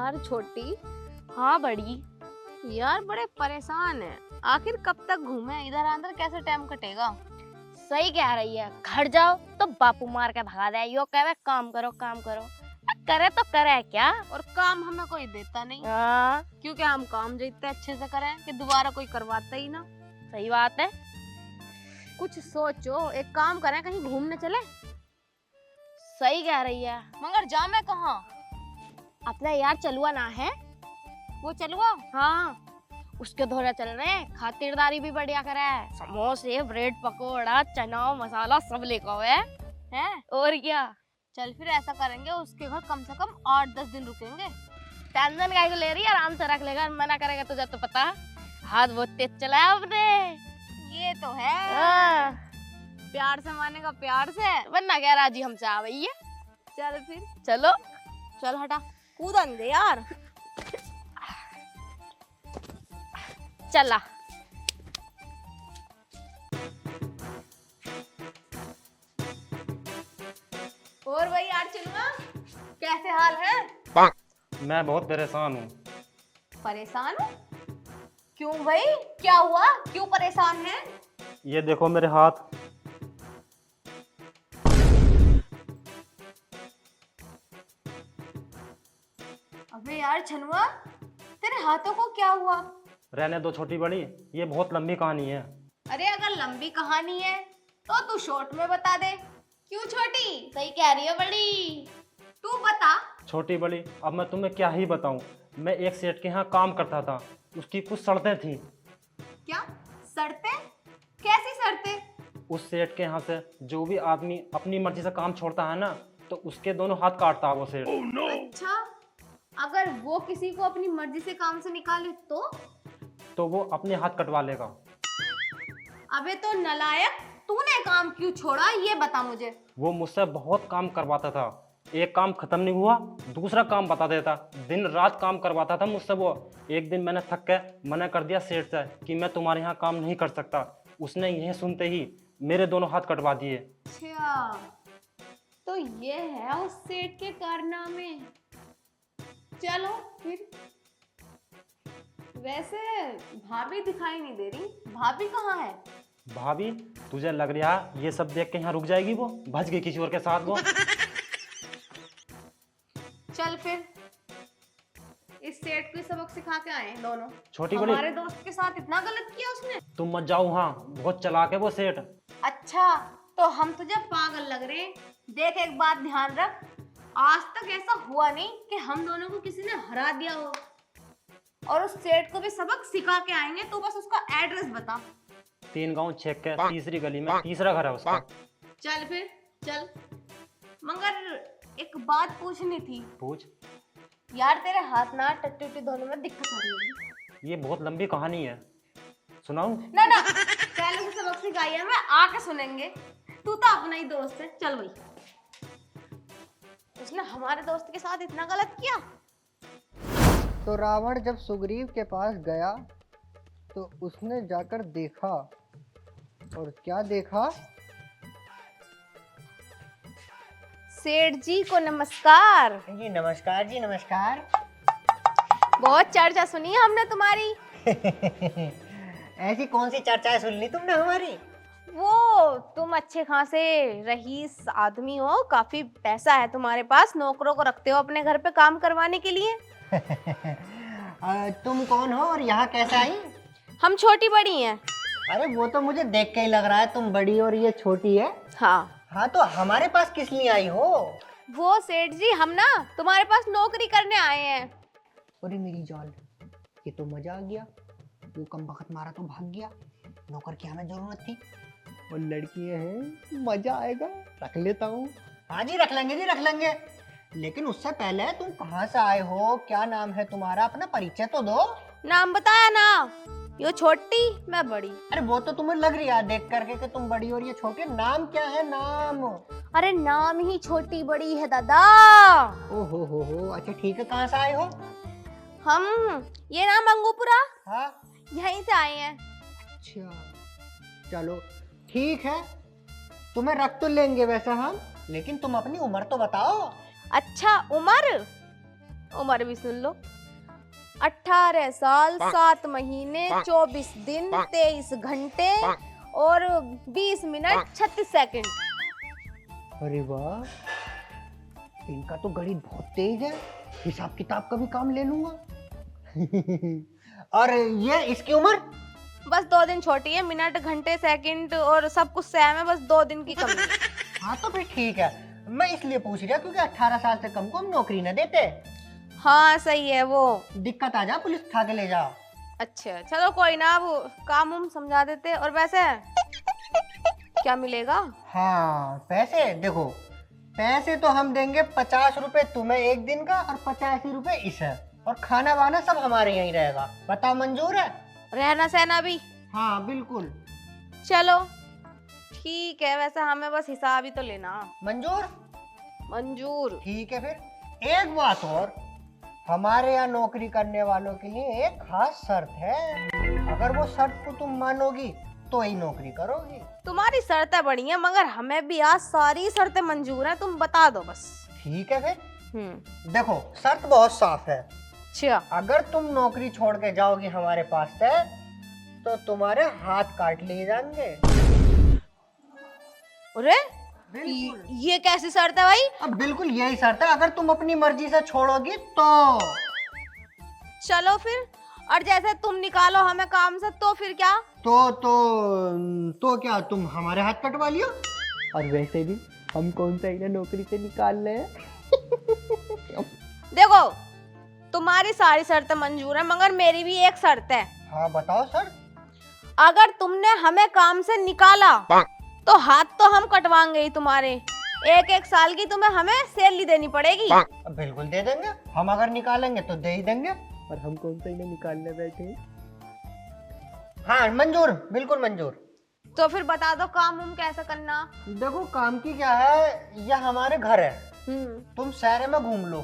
यार छोटी। हाँ बड़ी। यार बड़े परेशान है, आखिर कब तक घूमे इधर अंदर, कैसे टाइम कटेगा। सही कह रही है, घर जाओ तो बापू मार के भगा दे, यो कहे काम करो काम करो। करे तो करे क्या, और काम हमें कोई देता नहीं, क्योंकि हम काम जो इतने अच्छे से करें कि दोबारा कोई करवाता ही ना। सही बात है। कुछ सोचो, एक काम करें, कहीं घूमने चले। सही कह रही है, मगर जामे कहाँ। अपना यार चलुआ ना है, वो चलुआ। हाँ उसके धोरे चल रहे हैं, खातिरदारी भी बढ़िया करे है, समोसे ब्रेड पकोड़ा चना मसाला सब लेकर हुए हैं। और क्या। चल फिर ऐसा करेंगे, उसके घर कम से कम 8-10 दिन रुकेंगे। टेंशन काहे को ले रही है, आराम से रख लेगा, मना करेगा तुझे तो पता। हाथ बहुत तेज चलाया आपने। ये तो है, प्यार से मानेगा प्यार से, वरना क्या राजी हमसे आ गई है। चल फिर चलो चल, हटा कूदन दे यार। चला। और भाई यार चलूंगा, कैसे हाल है। मैं बहुत परेशान हूँ। परेशान हूँ? क्यों भाई, क्या हुआ, क्यों परेशान है। ये देखो मेरे हाथ। अबे यार छनुआ, तेरे हाथों को क्या हुआ। रहने दो छोटी बड़ी, ये बहुत लंबी कहानी है। अरे अगर लंबी कहानी है तो तू शॉर्ट में बता दे। क्यों छोटी। सही कह रही है बड़ी। तू बता। छोटी बड़ी, अब मैं तुम्हें क्या ही बताऊं। मैं एक सेठ के यहाँ काम करता था, उसकी कुछ शर्तें थी। क्या शर्तें, कैसी शर्तें। उस सेठ के यहाँ से जो भी आदमी अपनी मर्जी से काम छोड़ता है ना, तो उसके दोनों हाथ काटता है वो सेठ। अच्छा, अगर वो किसी को अपनी मर्जी से काम से निकाले तो वो अपने हाथ कटवा लेगा। अबे तो नलायक, तूने काम क्यों छोड़ा ये बता मुझे। वो मुझसे बहुत काम करवाता था, एक काम खत्म नहीं हुआ दूसरा काम बता देता, दिन रात काम करवाता था मुझसे वो। एक दिन मैंने थक के मना कर दिया सेठ से कि मैं तुम्हारे यहाँ काम नहीं कर सकता। उसने यह सुनते ही मेरे दोनों हाथ कटवा दिए। अच्छा, तो ये है उस सेठ के कारनामे। चलो फिर। वैसे भाभी दिखाई नहीं दे रही, भाभी कहाँ है। भाभी, तुझे लग रहा है ये सब देख के यहाँ रुक जाएगी, वो भज गई किसी और के साथ वो। चल फिर इस सेठ को सबक सिखा के आए दोनों। छोटी बड़ी, हमारे दोस्त के साथ इतना गलत किया उसने। तुम मत जाओ, हाँ बहुत चालाक है वो सेठ। अच्छा, तो हम तुझे पागल लग रहे हैं। देख एक बात ध्यान रख, आज तक ऐसा हुआ नहीं कि हम दोनों को किसी ने हरा दिया हो। और उस सेठ को भी सबक सिखा के आएंगे, तो बस उसका एड्रेस बता। 3 गांव छेक के तीसरी गली में तीसरा घर है उसका। चल फिर चल। मगर एक बात पूछनी थी। पूछ। यार तेरे हाथ ना टट्टी धोने में दिक्कत आ रही है। ये बहुत लंबी कहानी है, सुनाऊं? ना ना, पहले से सबक सिखाई है, मैं आके सुनेंगे। तू तो अपना ही दोस्त है। चल भाई, उसने हमारे दोस्त के साथ इतना गलत किया। तो रावण जब सुग्रीव के पास गया तो उसने जाकर देखा, और क्या देखा। सेठ जी को नमस्कार। जी नमस्कार, जी नमस्कार। बहुत चर्चा सुनी है हमने तुम्हारी। ऐसी कौन सी चर्चाएं सुन ली तुमने हमारी। वो तुम अच्छे खासे रईस आदमी हो, काफी पैसा है तुम्हारे पास, नौकरों को रखते हो अपने घर पे काम करवाने के लिए। तुम कौन हो और यहाँ कैसे आई। हम छोटी बड़ी हैं। अरे वो तो मुझे देख के ही लग रहा है तुम बड़ी और ये छोटी है। हाँ हाँ, तो हमारे पास किस लिए आई हो। वो सेठ जी, हम ना तुम्हारे पास नौकरी करने आए हैं। अरे मेरी जान, ये तो मजा आ गया। वो कम बखत मारा तो भाग गया, नौकर की हमें जरूरत थी। और लड़की है, मजा आएगा, रख लेता हूँ। हाँ जी रख लेंगे, जी रख लेंगे। लेकिन उससे पहले तुम कहाँ से आए हो, क्या नाम है तुम्हारा, अपना परिचय तो दो। नाम बताया ना, यो छोटी मैं बड़ी। अरे वो तो तुम्हें लग रही है देख करके कि तुम बड़ी और ये छोटी। नाम क्या है, नाम। अरे नाम ही छोटी बड़ी है दादा। ओहो हो, अच्छा ठीक है, कहाँ से आए हो। हम ये नाम मंगूपुरा, हाँ यहीं से आए हैं। अच्छा चलो ठीक है, तुम्हें रख तो लेंगे वैसे हम, लेकिन तुम अपनी उम्र तो बताओ। अच्छा उम्र, उम्र भी सुन लो, 18 साल 7 महीने 24 दिन 23 घंटे और 20 मिनट 36 सेकंड। अरे वाह, इनका तो गणित बहुत तेज है, हिसाब किताब का भी काम ले लूंगा। और ये इसकी उम्र? बस 2 दिन छोटी है, मिनट घंटे सेकंड और सब कुछ सेम है, बस 2 दिन की कमी है। हाँ तो फिर ठीक है, मैं इसलिए पूछ रहा क्योंकि 18 साल से कम को हम नौकरी न देते। हाँ सही है वो। दिक्कत आ जा पुलिस उठा के ले जा। अच्छा चलो कोई ना, वो काम हम समझा देते। और वैसे क्या मिलेगा? हाँ पैसे देखो, पैसे तो हम देंगे 50 रुपए तुम्हें एक दिन का और 85 रुपए इसे, और खाना वाना सब हमारे यहीं रहेगा। बताओ मंजूर है? रहना सहना भी? हाँ बिल्कुल चलो ठीक है, वैसे हमें बस हिसाब ही तो लेना। मंजूर? मंजूर। ठीक है फिर एक बात और, हमारे यहाँ नौकरी करने वालों के लिए एक खास शर्त है, अगर वो शर्त को तुम मानोगी तो ही नौकरी करोगी। तुम्हारी शर्तें बड़ी हैं, मगर हमें भी आज सारी शर्तें मंजूर हैं, तुम बता दो बस। ठीक है फिर देखो, शर्त बहुत साफ है। अच्छा। अगर तुम नौकरी छोड़ के जाओगी हमारे पास से तो तुम्हारे हाथ काट लिए जाएंगे। अरे बिल्कुल। ये कैसी शर्त है भाई? अब बिल्कुल यही शर्त है, अगर तुम अपनी मर्जी से छोड़ोगी तो। चलो फिर, और जैसे तुम निकालो हमें काम से तो फिर क्या? तो क्या तुम हमारे हाथ कटवा लियो? और वैसे भी हम कौन सा इन्हें नौकरी से निकाल रहे हैं। देखो तुम्हारी सारी शर्तें मंजूर है, मगर मेरी भी एक शर्त है। हाँ बताओ सर। अगर तुमने हमें काम से निकाला तो हाथ तो हम कटवाएंगे ही तुम्हारे। 1-1 साल की तुम्हें हमें सैलरी देनी पड़ेगी। बिल्कुल दे देंगे, हम अगर निकालेंगे तो दे ही देंगे। और हम कौन सा इन्हें निकालने बैठे? हाँ मंजूर, बिल्कुल मंजूर। तो फिर बता दो काम हम कैसे करना? देखो काम की क्या है, यह हमारे घर है, तुम शहर में घूम लो,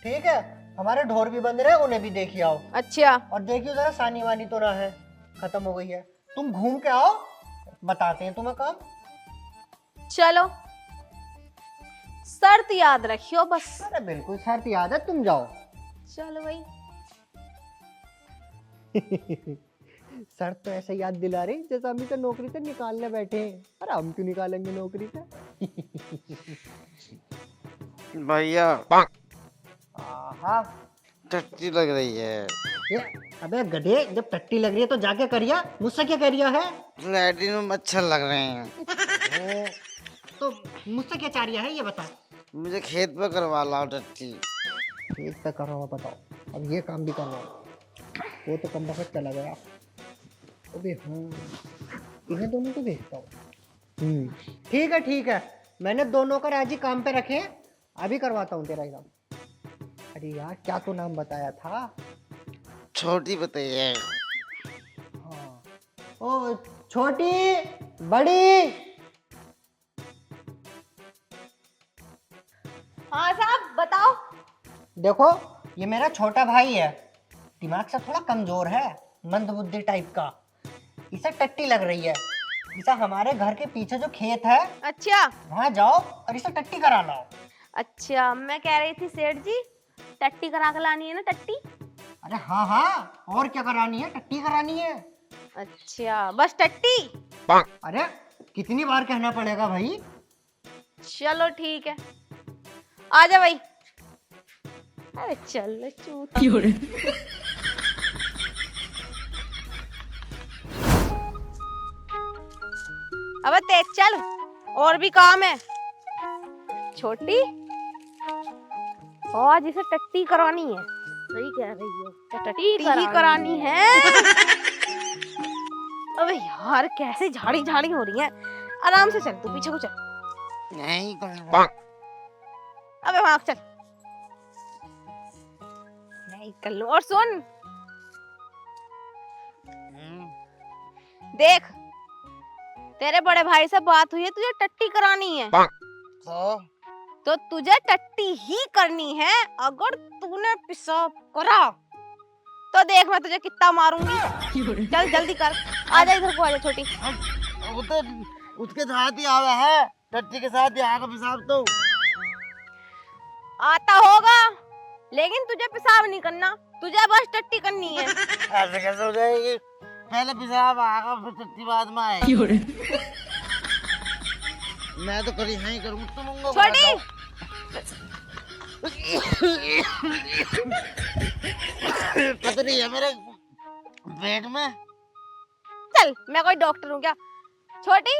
ठीक है? हमारे ढोर भी बंद रहे, उन्हें भी देखिए आओ। अच्छा। और देखियो जरा सानी वानी तो ना है, खत्म हो गई है। तुम घूम के आओ, बताते हैं तुम्हें काम। चलो शर्त याद रखियो बस। अरे बिल्कुल शर्त याद है, तुम जाओ। चलो भाई। शर्त तो ऐसे याद दिला रही जैसे हम इसे नौकरी से निकालने बैठे हैं। अरे हम क्यों निकालेंगे नौकरी से? भैया हाँ टट्टी लग रही है। ये अबे गधे, जब टट्टी लग रही है तो जाके करिया, मुझसे क्या करिया है? लैट्रिन में मच्छर लग रहे हैं। तो मुझसे क्या चाह रही है ये बता। मुझे खेत पे करवा लाओ टट्टी। खेत पे करवाओ, बताओ अब ये काम भी करवाओ। वो तो कम वक्त चला गया। अबे हाँ, इन्हें दोनों को भेजता हूँ। ठीक है, मैंने दोनों का आज ही काम पे रखे हैं, अभी करवाता हूँ तेरा काम। अरे यार क्या तो नाम बताया था? छोटी बताइए। हाँ। ओ छोटी बड़ी। हाँ साहब बताओ। देखो ये मेरा छोटा भाई है, दिमाग से थोड़ा कमजोर है, मंदबुद्धि टाइप का। इसे टट्टी लग रही है, इसे हमारे घर के पीछे जो खेत है अच्छा। वहाँ जाओ और इसे टट्टी करा लाओ। अच्छा मैं कह रही थी सेठ जी, टट्टी करा के लानी है ना टट्टी? अरे हाँ, और क्या करानी है? टट्टी करानी है। अच्छा बस टट्टी? अरे कितनी बार कहना पड़ेगा भाई? चलो ठीक है, आजा भाई। अरे चल चूत। अब तेज चल, और भी काम है। छोटी आज इसे टट्टी करवानी है। सही कह रही हो, टट्टी ही करानी है। अबे यार कैसे झाड़ी झाड़ी हो रही है। आराम से चल, तू पीछे को चल। नहीं करवा। अबे वहां चल। नहीं कर लूं। और सुन देख, तेरे बड़े भाई से बात हुई है, तुझे टट्टी करानी है तो तुझे टट्टी ही करनी है। अगर तूने पेशाब करा तो देख मैं तुझे कितना मारूंगी। चल जल्दी कर, आजा इधर को आजा छोटी। वो तो उसके साथ ही आवा है, टट्टी के साथ ही आगा पेशाब तो। आता होगा लेकिन तुझे पेशाब नहीं करना, तुझे बस टट्टी करनी है। ऐसे कैसे हो जाएगी? पहले पेशाब आएगा फिर टट्टी बाद में आएगी। मैं तो करी नहीं करूँगा, तुम उनको छोटी पता नहीं है मेरे पेट में। चल, मैं कोई डॉक्टर हूँ क्या? छोटी,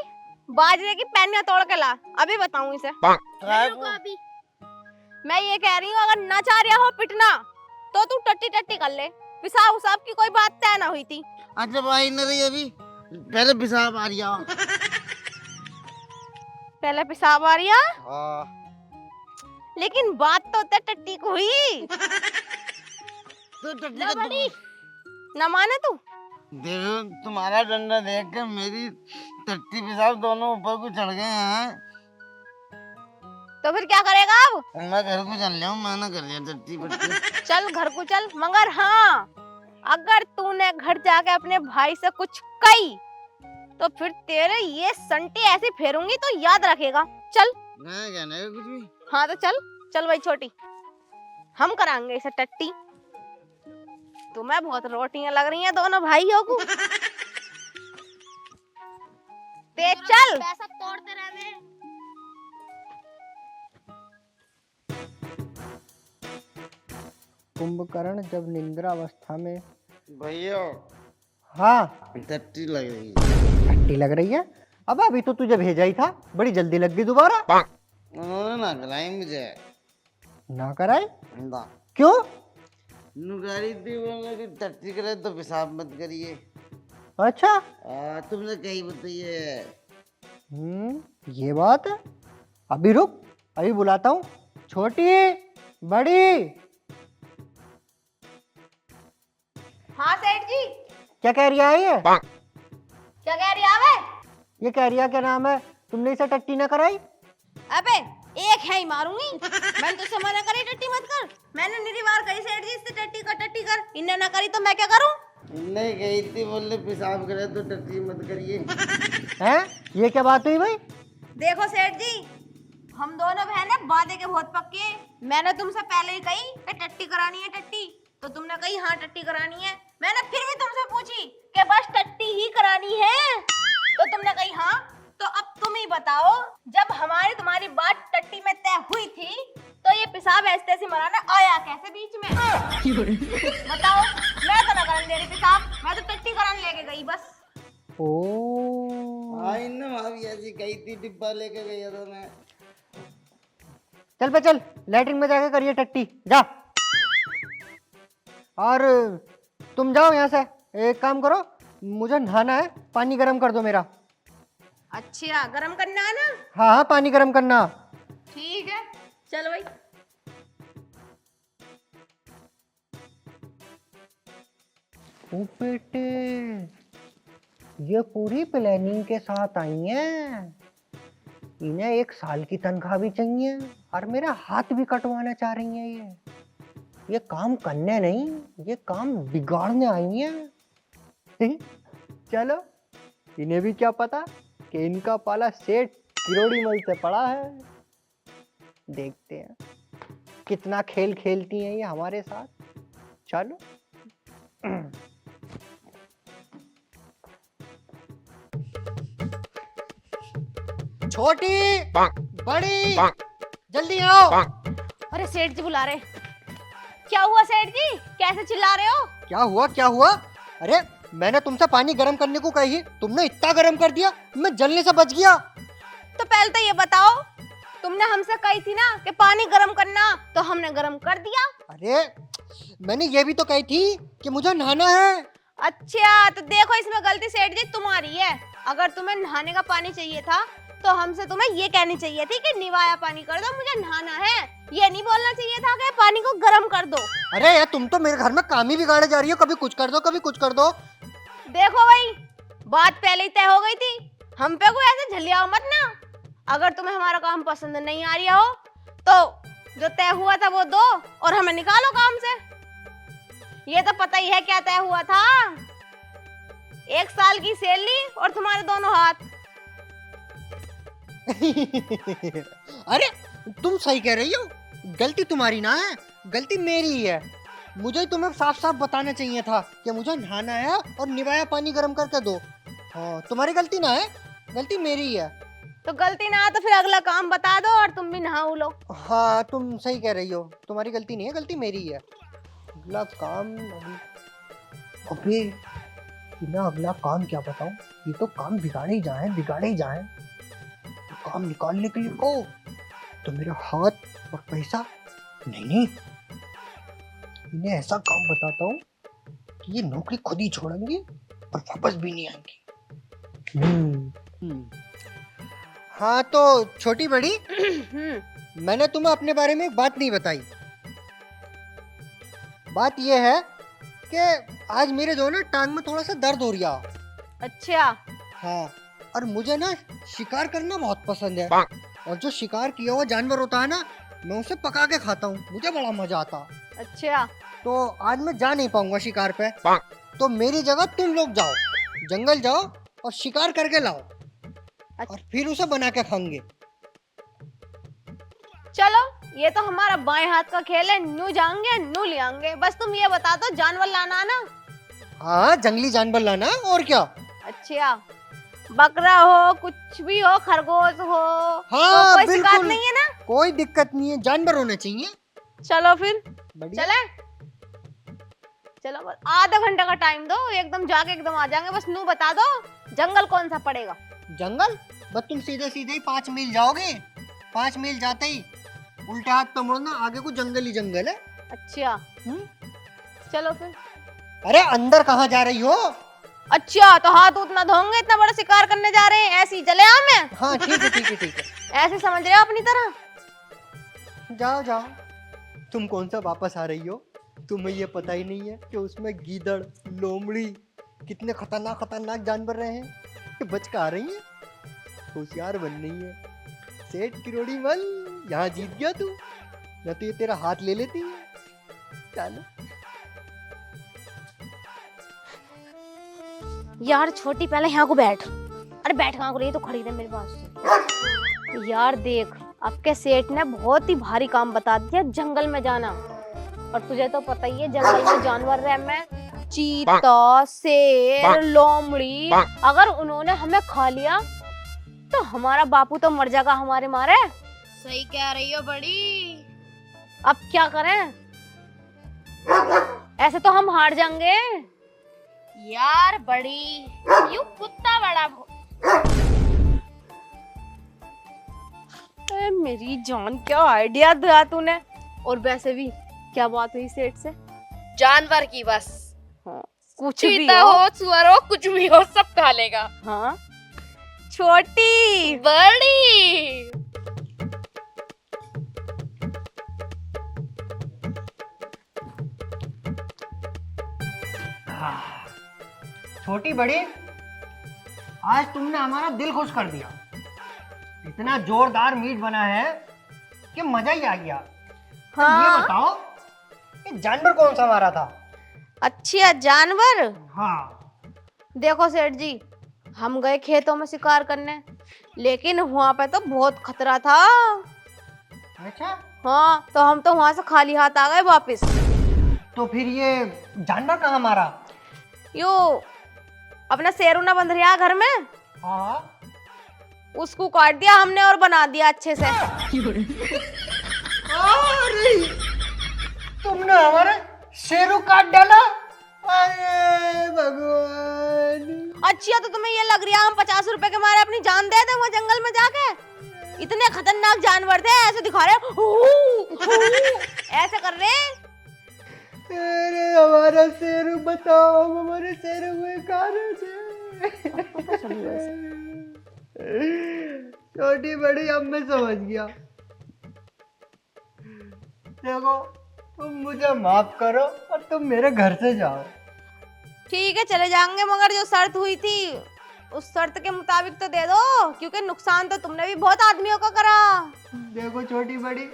बाजरे की पैनियां तोड़ के ला, अभी बताऊं इसे। काय को? मैं ये कह रही हूँ, अगर न चाह रहा हो पिटना तो तू टट्टी टट्टी कर ले। पेशाब उसाब की कोई बात तय ना हुई थी। अच्छा भाई न रही अभी, पहले पेशाब आ रहा। पहले पेशाब आ रही है, हाँ लेकिन बात तो तय टट्टी को हुई। तो टट्टी ना का बड़ी, न माने तू। देखो तुम्हारा डंडा देख कर मेरी टट्टी पेशाब दोनों ऊपर को चढ़ गए हैं। तो फिर क्या करेगा अब? मैं घर को चल लिया हूँ, मैं ना कर लिया टट्टी पट्टी। चल घर को चल, मगर हाँ, अगर तूने घर जाके अपने भाई से कुछ कही तो फिर तेरे ये संटे ऐसे फेरूंगी तो याद रखेगा। चल। मैं कहने का कुछ भी। हाँ तो चल, चल भाई छोटी, हम कराएंगे इसे टट्टी। तुम्हें बहुत रोटियां लग रही हैं दोनों भाइयों को। तेज चल। पैसा तोड़ते रहने। कुंभकर्ण जब निंद्रावस्था में। भैया हाँ, टट्टी लग रही है। टट्टी लग रही है? अब अभी तो तुझे भेजा ही था, बड़ी जल्दी लग गई दोबारा। उन्होंने ना कराई मुझे। ना कराए? ना क्यों? नुगारी थी बोले कि टट्टी करे तो पेशाब मत करिए। अच्छा। तुमने कही बताइए। ये बात है। अभी रुक, अभी बुलाता हूँ। छोटी, बड़ी। हाँ सेठ जी। क्या कह रही है ये? क्या कह रही है? ये कह रही है क्या नाम है, तुमने इसे टट्टी ना कराई? अबे एक है ही मारूंगी। मैंने तुझसे मना करी टट्टी मत कर। मैंने निरीवार कही सेठ जी इससे टट्टी कर। इन्हें ना करी तो मैं क्या करूं? नहीं गई थी बोले पेशाब करे तो टट्टी मत करिए। हैं? ये क्या बात हुई भाई? देखो सेठ जी, हम दोनों बहनें वादे के बहुत पक्के हैं। मैंने तुमसे पहले ही कही कि टट्टी करानी है टट्टी, तो तुमने कही हाँ टट्टी करानी है। मैंने फिर भी तुमसे पूछी कि बस टट्टी ही करानी है, तो तुमने कही हाँ। तो अब तुम ही बताओ, जब हमारी तुम्हारी बात टट्टी में तय हुई थी तो ये पेशाब ऐसे ऐसे मराना आया कैसे बीच में? बताओ। मैं तो ना कराने दे रही पेशाब, मैं तो टट्टी कराने लेके गई बस। ओ, हाँ इन भाभी ऐसी गई थी, डिब्बा लेके गया था मैं। चल पे चल, लैट्रिन में जाके करिए टट्टी, जा। और तुम जाओ यहाँ से, एक काम करो, मुझे नहाना है, पानी गर्म कर दो मेरा। अच्छा, गरम करना है ना? हाँ हाँ, पानी गर्म करना। ठीक है, चल भाई। ओ बेटे, ये पूरी प्लानिंग के साथ आई हैं। इन्हें 1 साल की तनख्वाह भी चाहिए और मेरा हाथ भी कटवाना चाह रही हैं। ये काम करने नहीं, ये काम बिगाड़ने आई हैं। चलो, इन्हें भी क्या पता कि इनका पाला सेठ किरोड़ीमल से पड़ा है। देखते हैं कितना खेल खेलती हैं ये हमारे साथ। चलो। छोटी, बड़ी, जल्दी आओ। अरे सेठ जी बुला रहे। क्या हुआ सेठ जी, कैसे चिल्ला रहे हो? क्या हुआ? अरे मैंने तुमसे पानी गर्म करने को कही, तुमने इतना गर्म कर दिया, मैं जलने से बच गया। तो पहले तो ये बताओ, तुमने हमसे कही थी ना कि पानी गर्म करना, तो हमने गर्म कर दिया। अरे मैंने ये भी तो कही थी कि मुझे नहाना है। अच्छा, तो देखो इसमें गलती सेठ जी तुम्हारी है। अगर तुम्हें नहाने का पानी चाहिए था तो हमसे तुम्हें ये कहनी चाहिए थी कि निवाया पानी कर दो, मुझे नहाना है। ये नहीं बोलना चाहिए था कि पानी को गर्म कर दो। अरे यार, तुम तो मेरे घर में काम ही बिगाड़े जा रही हो, कभी कुछ कर दो कभी कुछ कर दो। देखो भाई, बात पहले ही तय हो गई थी, हम पे कोई ऐसे झलियाओ मत ना। अगर तुम्हें हमारा काम पसंद नहीं आ रहा हो तो जो तय हुआ था वो दो और हमें निकालो काम से। ये तो पता ही है क्या तय हुआ था, 1 साल की सैलरी और तुम्हारे दोनों हाथ। अरे तुम सही कह रही हो, गलती तुम्हारी ना है, गलती मेरी ही है। मुझे तुम्हें साफ साफ बताना चाहिए था कि मुझे नहाना है और निवाया पानी गर्म करके दो। हाँ, तुम्हारी गलती ना है, गलती मेरी ही है। तो गलती ना तो फिर अगला काम बता दो और तुम भी नहाओ लो। हाँ, तुम सही कह रही हो, तुम्हारी गलती नहीं है, गलती मेरी ही है। अगला काम अभी ना, अगला काम क्या बताऊं? ये तो काम बिगाड़े ही जाए। तो काम निकालने के लिए कहो तो मेरा हाथ और पैसा नहीं, इन्हें ऐसा काम बताता हूँ कि ये नौकरी खुद ही छोड़ेंगे और वापस भी नहीं आएंगे। हाँ तो छोटी बड़ी, मैंने तुम्हें अपने बारे में एक बात नहीं बताई। बात यह है कि आज मेरे जो ना टांग में थोड़ा सा दर्द हो रहा। अच्छा। हाँ, और मुझे ना शिकार करना बहुत पसंद है, और जो शिकार किया हुआ जानवर होता है ना, मैं उसे पका के खाता हूँ, मुझे बड़ा मजा आता। अच्छा। तो आज मैं जा नहीं पाऊंगा शिकार पे, तो मेरी जगह तुम लोग जाओ, जंगल जाओ और शिकार करके लाओ और फिर उसे बना के खाएंगे। चलो, ये तो हमारा बाएं हाथ का खेल है, नू जाएंगे नू ले आएंगे। बस तुम ये बता दो जानवर लाना ना। हाँ, जंगली जानवर लाना, और क्या। अच्छा, बकरा हो, कुछ भी हो, खरगोश हो, हाँ, तो कोई शिकायत बिल्कुल नहीं है ना? कोई दिक्कत नहीं है, जानवर होने चाहिए। चलो फिर बढ़िया। चले। चलो बस आधा घंटा का टाइम दो, एकदम जाके एकदम आ जाएंगे। बस नू बता दो जंगल कौन सा पड़ेगा। जंगल बस तुम सीधे सीधे ही 5 मील जाओगे, 5 मील जाते ही उल्टे हाथ तो मुड़ना, आगे को जंगल ही जंगल है। अच्छा। चलो फिर। अरे अंदर कहाँ जा रही हो? अच्छा, तो हाथ उतना धोंगे, इतना बड़ा शिकार करने जा रहे हैं, ऐसे ही चले हमें। हाँ ठीक है। ऐसे समझ रहे हो अपनी तरह। जाओ। तुम कौन सा वापस आ रही हो? तुम्हें ये पता ही नहीं है कि उसमें गीदड़, लोमड़ी, कितने खतरनाक जानवर रहे हैं, कि बच के आ रही है। होशियार बन रही है। सेठ किरोड़ी मल, यहाँ जीत गया तू, न तो ये तेरा हाथ ले लेती है। चलो यार छोटी, पहले यहाँ को बैठ। अरे बैठ कहाँ को रही है, तो खड़ी रहे मेरे पास से। यार देख, आपके सेठ ने बहुत ही भारी काम बता दिया, जंगल में जाना। और तुझे तो पता ही है जंगल में जानवर रहे, मैं चीता, शेर, लोमड़ी, अगर उन्होंने हमें खा लिया तो हमारा बापू तो मर जाएगा हमारे मारे। सही कह रही हो बड़ी। अब क्या करें? ऐसे तो हम हार जाएंगे। यार बड़ी, यू कुत्ता बड़ा मेरी जान, क्या आइडिया दिया तूने। और वैसे भी क्या बात हुई सेठ से? जानवर की बस। हाँ, कुछ भी चीता हो, सुअर हो, कुछ भी हो, सब खा लेगा। हाँ छोटी बड़ी। छोटी बड़ी, आज तुमने हमारा दिल खुश कर दिया। इतना जोरदार मीट बना है कि मजा ही आ गया। हाँ। ये बताओ, ये जानवर कौन सा मारा था? अच्छा, जानवर। हाँ। देखो सेठ जी, हम गए खेतों में शिकार करने, लेकिन वहाँ पे तो बहुत खतरा था। अच्छा। हाँ, तो हम तो वहाँ से खाली हाथ आ गए वापस। तो फिर ये जानवर कहाँ मारा? यो अपना शेरू ना बंध रहा घर में, हाँ। उसको काट दिया हमने और बना दिया अच्छे से। अरे, तुमने हमारे शेरू काट डाला? अरे भगवान। अच्छा, तो तुम्हें ये लग रहा है हम 50 रुपए के मारे अपनी जान दे दें वो जंगल में जाके? इतने खतरनाक जानवर थे, ऐसे दिखा रहे ऐसे कर रहे। अरे हमारा शेरू, बताओ हमारे शेरू में कहां थे? छोटी बड़ी, अब मैं समझ गया। देखो, तुम मुझे माफ करो और तुम मेरे घर से जाओ। ठीक है, चले जाएंगे, मगर जो शर्त हुई थी उस शर्त के मुताबिक तो दे दो, क्योंकि नुकसान तो तुमने भी बहुत आदमियों का करा। देखो छोटी बड़ी,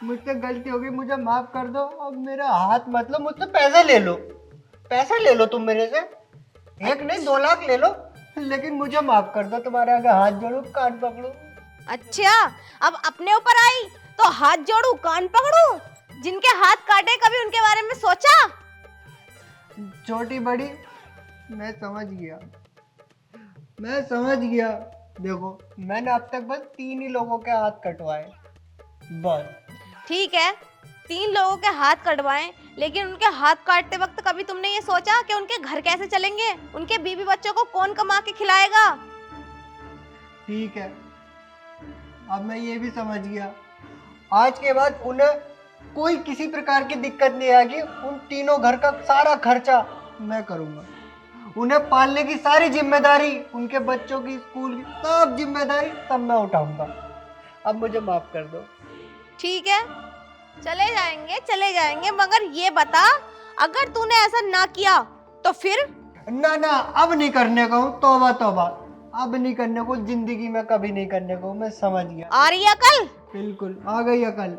मुझसे गलती हो गई, मुझे माफ कर दो। अब मेरा हाथ मत लो, मुझसे पैसे ले लो, पैसे ले लो तुम मेरे से, 1 नहीं 2 लाख ले लो, लेकिन मुझे माफ कर दो। तुम्हारे आगे हाथ जोड़ू, कान पकड़ू। अच्छा, अब अपने ऊपर आई तो हाथ जोड़ू, कान पकड़ू? जिनके हाथ काटे कभी उनके बारे में सोचा? छोटी बड़ी, मैं समझ गया। देखो, मैंने अब तक बस 3 ही लोगों के हाथ कटवाए, बस। ठीक है, 3 लोगों के हाथ कटवाएं, लेकिन उनके हाथ काटते वक्त कभी तुमने ये सोचा कि उनके घर कैसे चलेंगे? उनके बीवी बच्चों को कौन कमा के खिलाएगा? ठीक है, अब मैं ये भी समझ गया। आज के बाद उन्हें कोई किसी प्रकार की दिक्कत नहीं आएगी। उन तीनों घर का सारा खर्चा मैं करूंगा। उन्हें पालने की सारी जिम्मेदारी, उनके बच्चों की स्कूल की सब जिम्मेदारी सब मैं उठाऊंगा। अब मुझे माफ कर दो। ठीक है, चले जाएंगे, मगर ये बता, अगर तूने ऐसा ना किया तो फिर? ना, अब नहीं करने को हूँ। तौबा तौबा, अब नहीं करने को, जिंदगी में कभी नहीं करने को। मैं समझ गया। आ रही अकल? बिल्कुल आ गई अकल।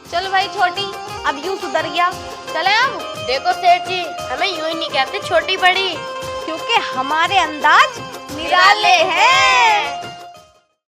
चल भाई छोटी, अब यूं सुधर गया, चले अब। देखो सेठ जी, हमें यूं ही नहीं कहते छोटी बड़ी, क्योंकि हमारे अंदाज निराले हैं।